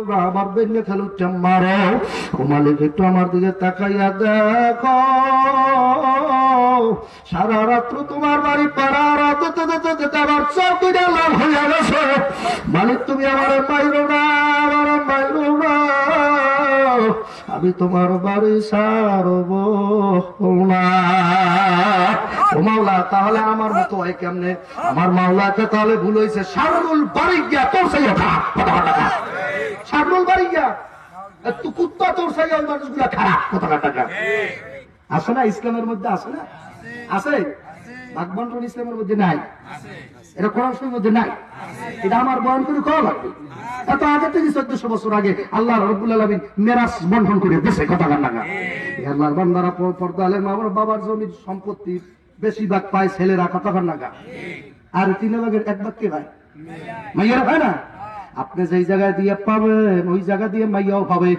তোমরা আমার বেন্যে খেলো মারো। ও মালিক একটু আমার দিকে তাকাইয়া দেখো, সারা রাত্র তোমার বাড়ি পাড়া রাত আমার চৌকিটা লাভ হইয়া গেছে। মালিক তুমি আমার মাইরো না, আমার মাইরো না, আমি তোমার বাড়ি সারব না। ও মাওলা, তাহলে আমার মতো হয় কেমনে? আমার মাওলাকে তাহলে ভুল হয়েছে। সারুল বাড়ি গিয়া তোর সাইয়া খারাপ কথা, সারুল বাড়ি গিয়া তুই কুত্তা তোর সাইয়া ওই মানুষগুলা খারাপ কথা টাকা আছে না? ইসলামের মধ্যে আছে না? আছে? ভাগবন্টন ইসলামের মধ্যে নাই, এটা কোরআন শরীফের মধ্যে নাই। এটা আমার বয়ান করে কওয়া লাগবে। এত আগে থেকে 1400 বছর আগে আল্লাহ রাব্বুল আলামিন মেরাজ বন্টন করে দিয়েছে কথা কান্না। আল্লাহর বান্দারা পর্দা আলেম আমার বাবার জমির সম্পত্তি বেশিরভাগ পায় ছেলেরা কথা কান্না। আর 3 ভাগের 1 ভাগ কে ভাই? মাইয়ারা ভাই না? আপনি যেই জায়গায় দিয়ে পাবেন ওই জায়গা দিয়ে মাইয়াও পাবে।